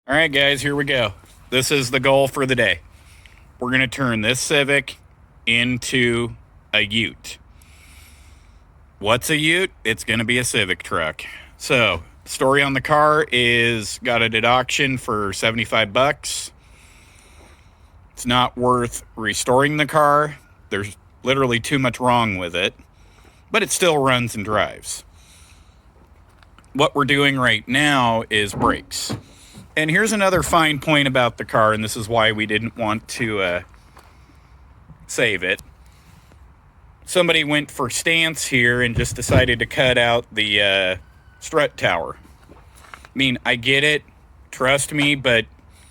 All right, guys, here we go. This is the goal for the day. We're going to turn this Civic into a Ute. What's a Ute? It's going to be a Civic truck. So, story on the car is got it at auction for $75. It's not worth restoring the car. There's literally too much wrong with it, but it still runs and drives. What we're doing right now is brakes. And here's another fine point about the car, and this is why we didn't want to save it. Somebody went for stance here and just decided to cut out the strut tower. I mean, I get it, trust me, but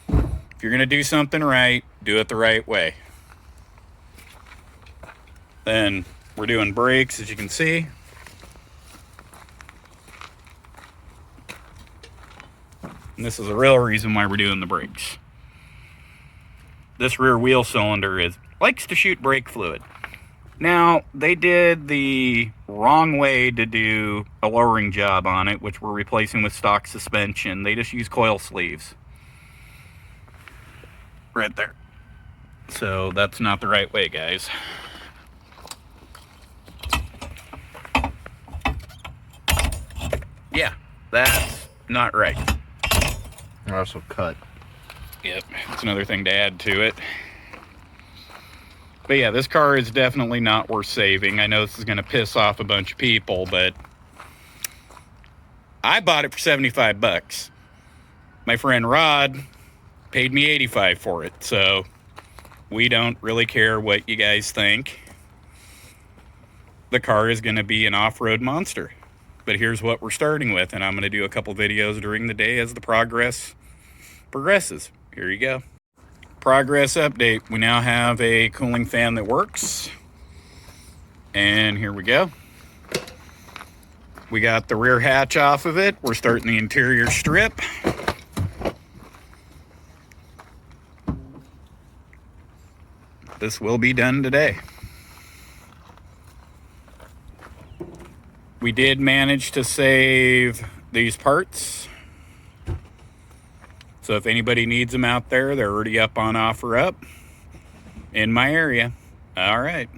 if you're going to do something right, do it the right way. Then we're doing brakes, as you can see. And this is the real reason why we're doing the brakes. This rear wheel cylinder likes to shoot brake fluid. Now, they did the wrong way to do a lowering job on it, which we're replacing with stock suspension. They just use coil sleeves. Right there. So that's not the right way, guys. Yeah, that's not right. They're also cut. Yep, it's another thing to add to it. But yeah, this car is definitely not worth saving. I know this is going to piss off a bunch of people, but I bought it for $75. My friend Rod paid me $85 for it, so we don't really care what you guys think. The car is going to be an off-road monster. But here's what we're starting with, and I'm going to do a couple videos during the day as the progress progresses. Here you go. Progress update. We now have a cooling fan that works. And here we go. We got the rear hatch off of it. We're starting the interior strip. This will be done today. We did manage to save these parts. So if anybody needs them out there, they're already up on OfferUp in my area. All right.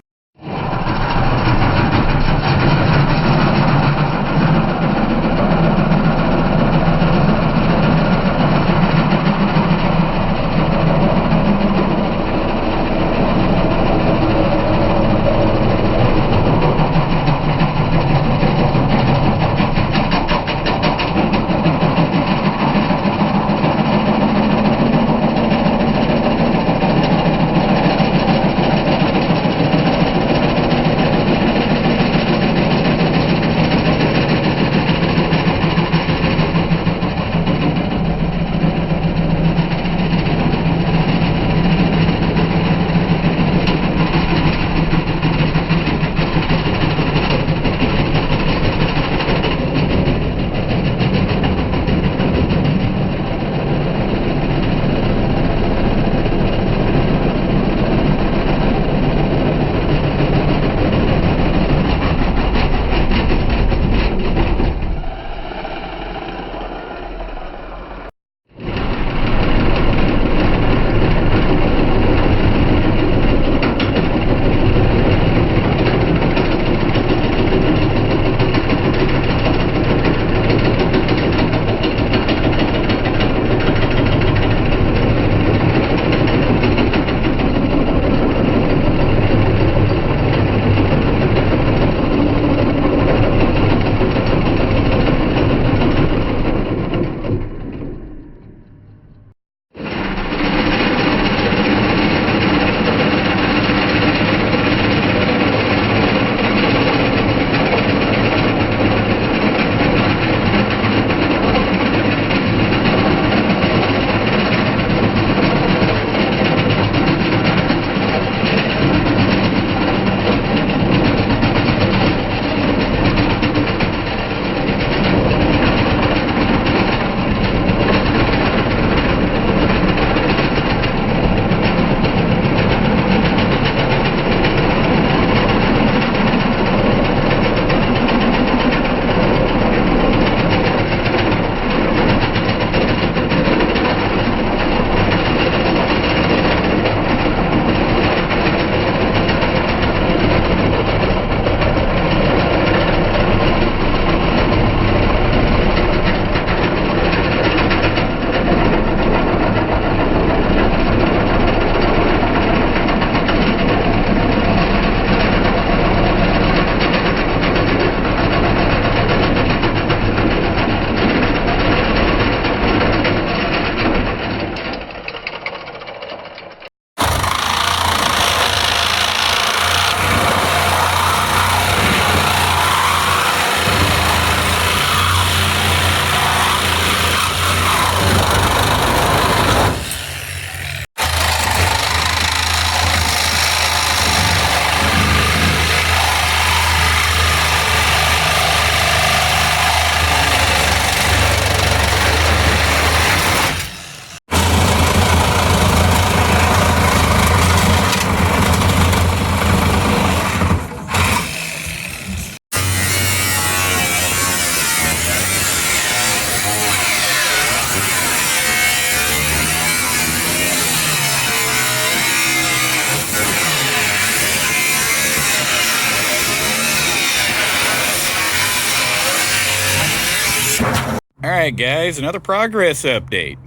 All right, guys, another progress update.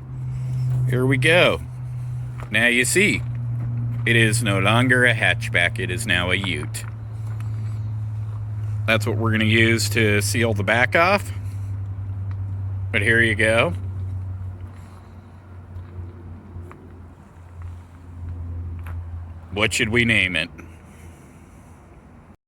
Here we go. Now you see, it is no longer a hatchback. It is now a ute. That's what we're going to use to seal the back off. But here you go. What should we name it?